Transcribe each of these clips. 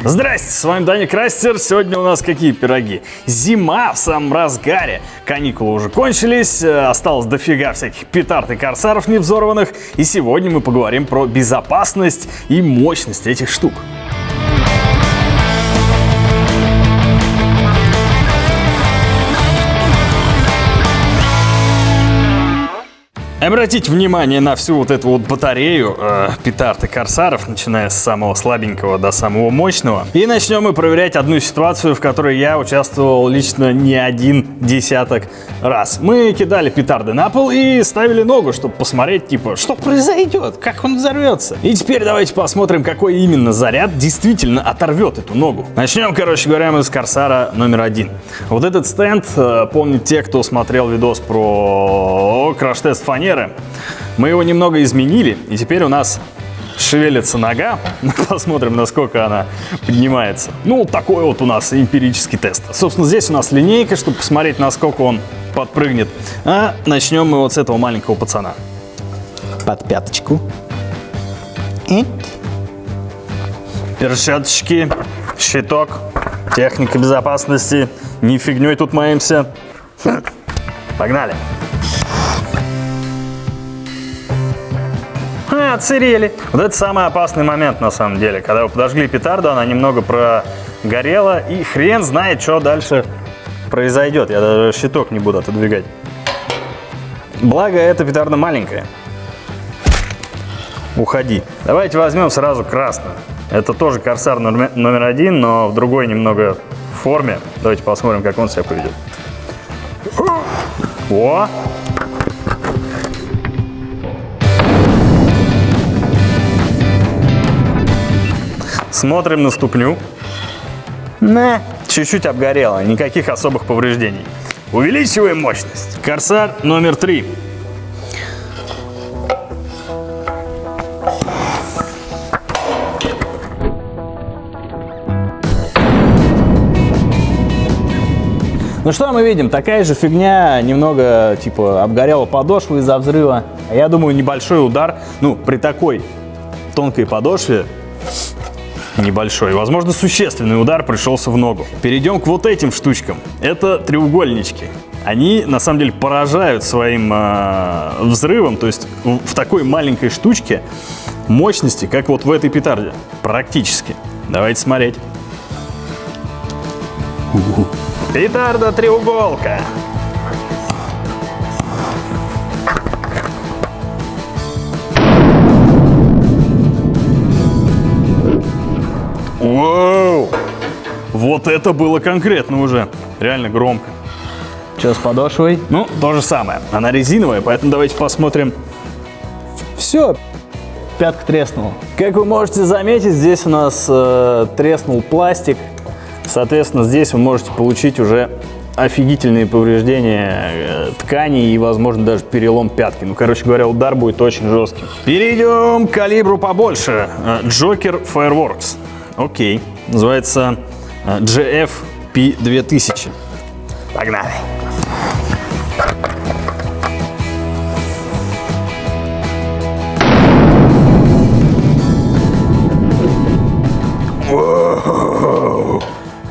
Здрасте, с вами Даня Крастер. Сегодня у нас какие пироги? Зима в самом разгаре. Каникулы уже кончились, осталось дофига всяких петард и корсаров невзорванных. И сегодня мы поговорим про безопасность и мощность этих штук. Обратите внимание на всю вот эту вот батарею петард и корсаров, начиная с самого слабенького до самого мощного. И начнем мы проверять одну ситуацию, в которой я участвовал лично не один десяток раз. Мы кидали петарды на пол и ставили ногу, чтобы посмотреть, типа, что произойдет, как он взорвется. И теперь давайте посмотрим, какой именно заряд действительно оторвет эту ногу. Начнем, короче говоря, мы с корсара номер 1. Вот этот стенд, помнят те, кто смотрел видос про краш-тест фанеры. Мы его немного изменили, и теперь у нас шевелится нога. Посмотрим, насколько она поднимается. Ну, такой вот у нас эмпирический тест. Собственно, здесь у нас линейка, чтобы посмотреть, насколько он подпрыгнет. А начнем мы вот с этого маленького пацана. Под пяточку. Перчаточки, щиток, техника безопасности. Не фигней тут маемся. Погнали. Отсырели. Вот это самый опасный момент на самом деле. Когда вы подожгли петарду, она немного прогорела, и хрен знает, что дальше произойдет. Я даже щиток не буду отодвигать. Благо, эта петарда маленькая. Уходи. Давайте возьмем сразу красную. Это тоже корсар номер 1, но в другой немного форме. Давайте посмотрим, как он себя поведет. О! Смотрим на ступню. Чуть-чуть обгорело, никаких особых повреждений. Увеличиваем мощность. Корсар номер 3. Ну что мы видим? Такая же фигня, немного типа обгорела подошва из-за взрыва. Я думаю, небольшой удар, ну при такой тонкой подошве, небольшой, возможно, существенный удар пришелся в ногу. Перейдем к вот этим штучкам. Это треугольнички. Они, на самом деле, поражают своим взрывом. То есть в такой маленькой штучке мощности, как вот в этой петарде. Практически. Давайте смотреть. Петарда-треуголка. Воу! Вот это было конкретно уже. Реально громко. Что с подошвой? Ну, то же самое. Она резиновая, поэтому давайте посмотрим. Все, пятка треснула. Как вы можете заметить, здесь у нас треснул пластик. Соответственно, здесь вы можете получить уже офигительные повреждения тканей и, возможно, даже перелом пятки. Ну, короче говоря, удар будет очень жестким. Перейдем к калибру побольше. Joker Fireworks. Окей. Называется GFP2000. Погнали. Воу.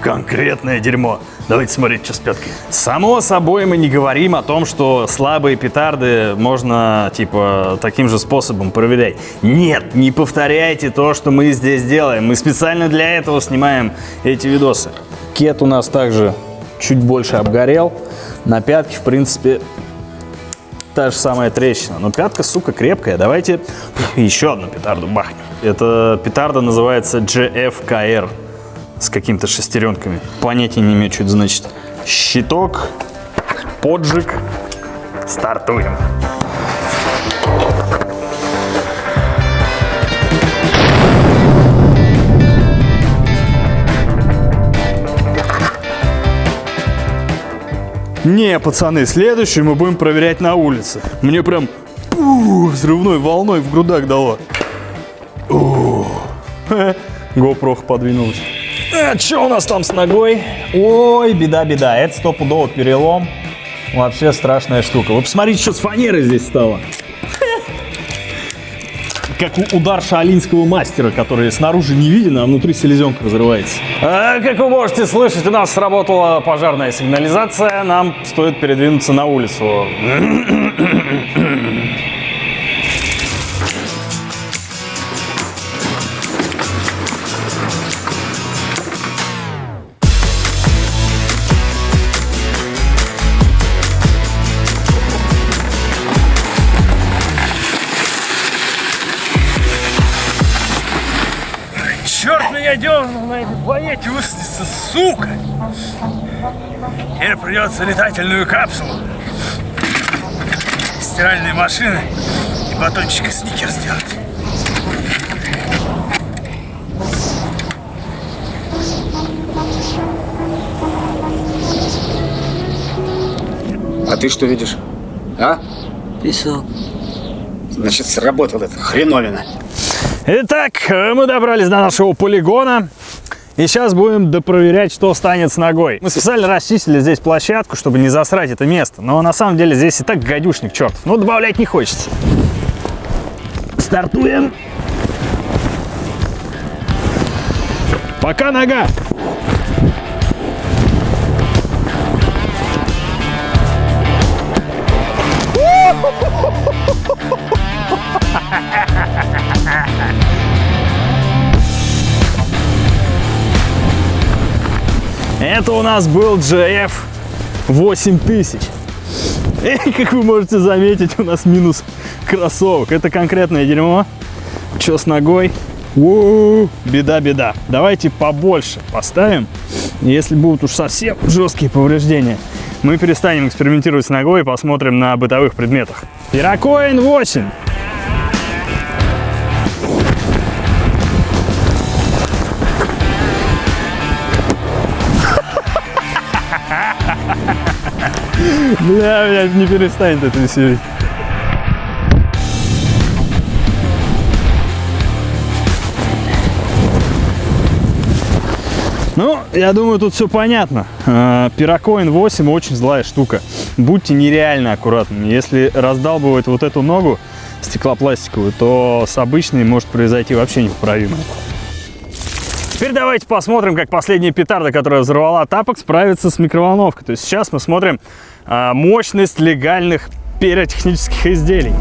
Конкретное дерьмо. Давайте смотреть, что с пяткой. Само собой, мы не говорим о том, что слабые петарды можно, типа, таким же способом проверять. Нет, не повторяйте то, что мы здесь делаем. Мы специально для этого снимаем эти видосы. Кет у нас также чуть больше обгорел. На пятке, в принципе, та же самая трещина. Но пятка, сука, крепкая. Давайте еще одну петарду бахнем. Эта петарда называется GFKR. С какими-то шестеренками. Понятия не имею, что это значит. Щиток, поджиг. Стартуем. Не, пацаны, следующую мы будем проверять на улице. Мне прям взрывной волной в грудак дало. GoPro подвинулась. Что у нас там с ногой? Ой, беда. Это стопудово перелом. Вообще страшная штука. Вы посмотрите, что с фанерой здесь стало. как удар шаолиньского мастера, который снаружи не виден, а внутри селезенка разрывается. Как вы можете слышать, у нас сработала пожарная сигнализация. Нам стоит передвинуться на улицу. Черт меня дернул на этой планете устница, сука! Теперь придется летательную капсулу, стиральные машины и батончика сникерс сделать. А ты что видишь? А? Песок. Значит, сработала эта хреновина. Итак, мы добрались до нашего полигона. И сейчас будем допроверять, что станет с ногой. Мы специально расчистили здесь площадку, чтобы не засрать это место. Но на самом деле здесь и так гадюшник чертов. Но добавлять не хочется. Стартуем. Пока нога. Это у нас был GF 8000. И, как вы можете заметить, у нас минус кроссовок. Это конкретное дерьмо. Что с ногой? Беда. Давайте побольше поставим. Если будут уж совсем жесткие повреждения, мы перестанем экспериментировать с ногой и посмотрим на бытовых предметах. Piracoin 8. Блядь, не перестанет это веселить. Ну, я думаю, тут все понятно. Piracoin 8 очень злая штука. Будьте нереально аккуратными. Если раздалбывать вот эту ногу стеклопластиковую, то с обычной может произойти вообще непоправимое. Теперь давайте посмотрим, как последняя петарда, которая взорвала тапок, справится с микроволновкой. То есть сейчас мы смотрим мощность легальных пиротехнических изделий.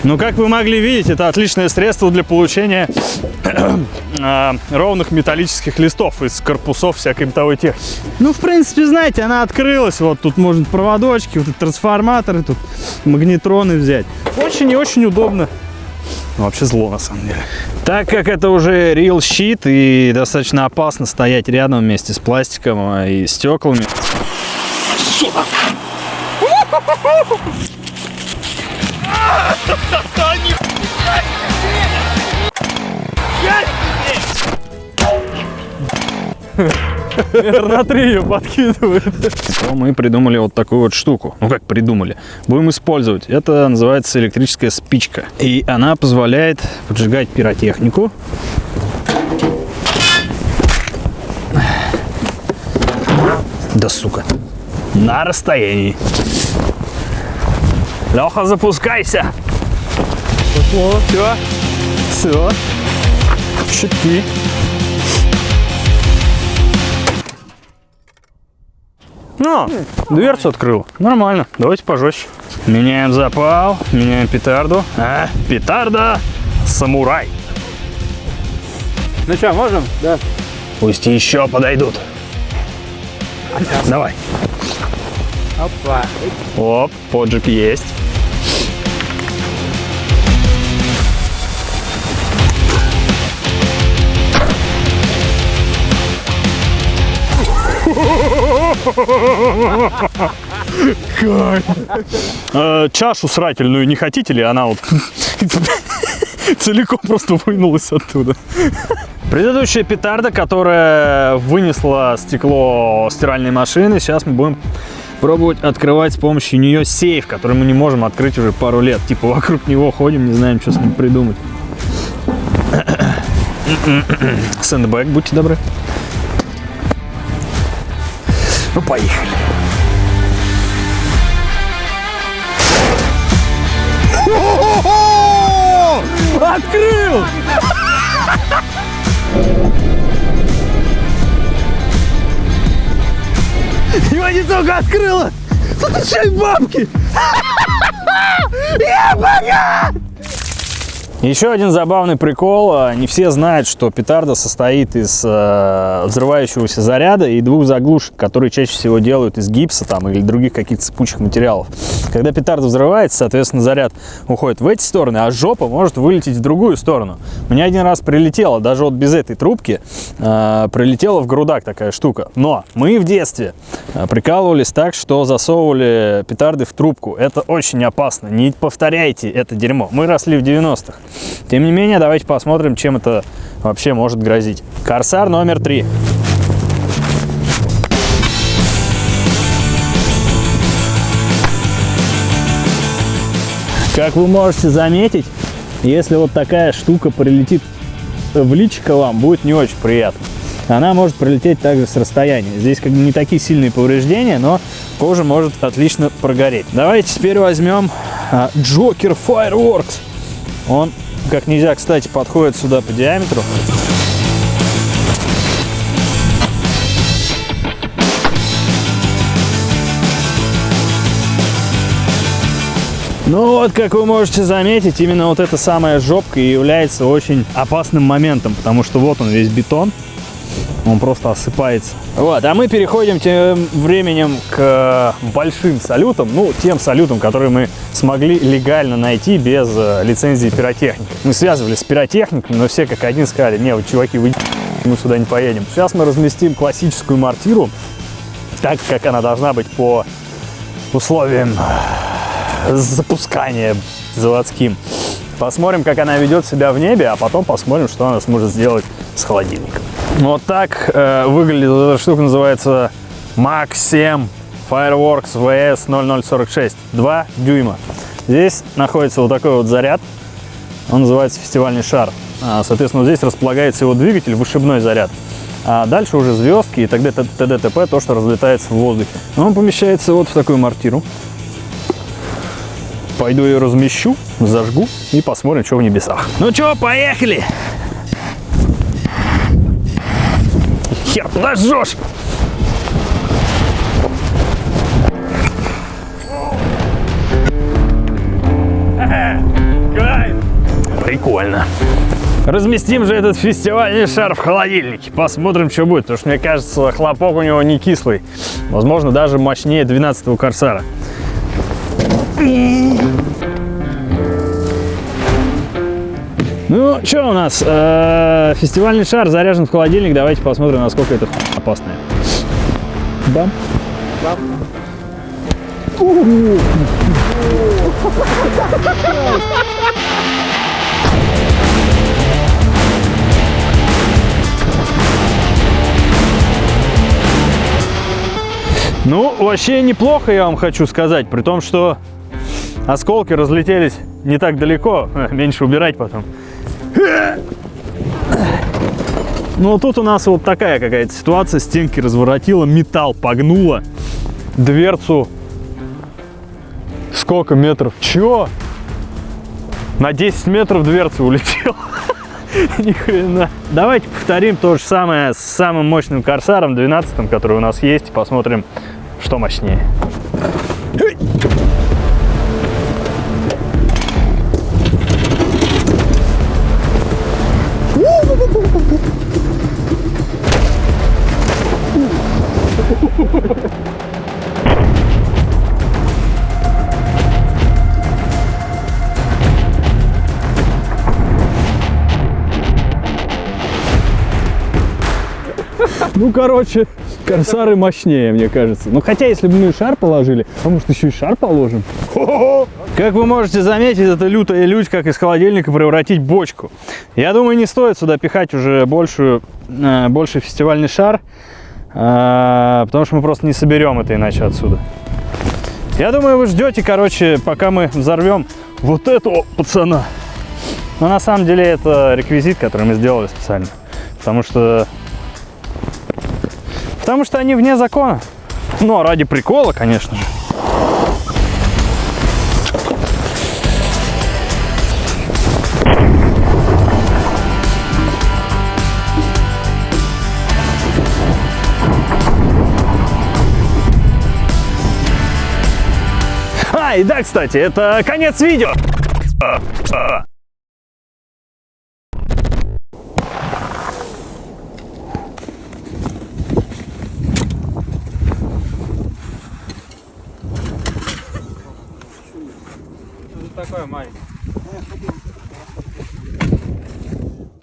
Ну, как вы могли видеть, это отличное средство для получения ровных металлических листов из корпусов всякой бытовой техники. Ну, в принципе, знаете, она открылась. Вот тут можно проводочки, вот трансформаторы, тут магнитроны взять. Очень и очень удобно. Ну, вообще зло, на самом деле. Так как это уже real shit и достаточно опасно стоять рядом вместе с пластиком и стеклами. Метр на 3 ее подкидывает. То мы придумали вот такую вот штуку. Ну как придумали? Будем использовать. Это называется электрическая спичка. И она позволяет поджигать пиротехнику. Да сука. На расстоянии. Леха, запускайся. Все. Щитки. Ну, дверцу открыл. Нормально. Давайте пожестче. Меняем запал, меняем петарду. Петарда самурай. Ну что, можем? Да. Пусть еще подойдут. Давай. Опа. Оп, поджиг есть. Чашу срательную не хотите ли? Она вот целиком просто вынулась оттуда. Предыдущая петарда, которая вынесла стекло стиральной машины, сейчас мы будем пробовать открывать с помощью нее сейф, который мы не можем открыть уже пару лет. Типа вокруг него ходим, не знаем, что с ним придумать. Сэндбэг, будьте добры. Ну, поехали. Открыл! Его не только открыло! Тут еще и бабки! Я богат! Еще один забавный прикол. Не все знают, что петарда состоит из взрывающегося заряда и двух заглушек, которые чаще всего делают из гипса там, или других каких-то цепучих материалов. Когда петарда взрывается, соответственно, заряд уходит в эти стороны, а жопа может вылететь в другую сторону. Мне один раз прилетело, даже вот без этой трубки, прилетела в грудак такая штука. Но мы в детстве прикалывались так, что засовывали петарды в трубку. Это очень опасно. Не повторяйте это дерьмо. Мы росли в 90-х. Тем не менее, давайте посмотрим, чем это вообще может грозить. Корсар номер 3. Как вы можете заметить, если вот такая штука прилетит в личико вам, будет не очень приятно. Она может прилететь также с расстояния. Здесь как бы не такие сильные повреждения, но кожа может отлично прогореть. Давайте теперь возьмем Joker Fireworks. Он как нельзя, кстати, подходит сюда по диаметру. Ну вот, как вы можете заметить, именно вот эта самая жопка и является очень опасным моментом, потому что вот он весь бетон, он просто осыпается. Вот, а мы переходим тем временем к большим салютам, ну, тем салютам, которые мы смогли легально найти без лицензии пиротехника. Мы связывались с пиротехниками, но все как один сказали: не, вот, чуваки, вы мы сюда не поедем. Сейчас мы разместим классическую мортиру, так, как она должна быть по условиям запускания заводским. Посмотрим, как она ведет себя в небе, а потом посмотрим, что она сможет сделать с холодильником. Вот так выглядит эта штука, называется Mach 7 Fireworks VS0046, 2 дюйма. Здесь находится вот такой вот заряд, он называется фестивальный шар. Соответственно, вот здесь располагается его двигатель, вышибной заряд. А дальше уже звездки и т.д. т.п., то, что разлетается в воздухе. Он помещается вот в такую мортиру. Пойду ее размещу, зажгу и посмотрим, что в небесах. Ну что, поехали! Хер, куда жжешь? Прикольно. Разместим же этот фестивальный шар в холодильнике. Посмотрим, что будет. Потому что, мне кажется, хлопок у него не кислый. Возможно, даже мощнее 12-го Корсара. Ну, что у нас? Фестивальный шар заряжен в холодильник. Давайте посмотрим, насколько это опасно. Бам. Бам. Ну, вообще неплохо, я вам хочу сказать, при том, что осколки разлетелись не так далеко, меньше убирать потом. Ну, тут у нас вот такая какая-то ситуация, стенки разворотила, металл погнуло, дверцу, сколько метров? Чё? На 10 метров дверца улетела. Ни хрена. Давайте повторим то же самое с самым мощным Корсаром, 12-м, который у нас есть, и посмотрим, что мощнее. Ну, короче, Корсары мощнее, мне кажется. Ну, хотя, если бы мы шар положили, а может, еще и шар положим? Как вы можете заметить, это лютая лють, как из холодильника превратить бочку. Я думаю, не стоит сюда пихать уже больший фестивальный шар, потому что мы просто не соберем это иначе отсюда. Я думаю, вы ждете, короче, пока мы взорвем вот этого пацана. Но на самом деле это реквизит, который мы сделали специально. Потому что они вне закона. Ну, а ради прикола, конечно же. И да, кстати, это конец видео. Такое маленькое.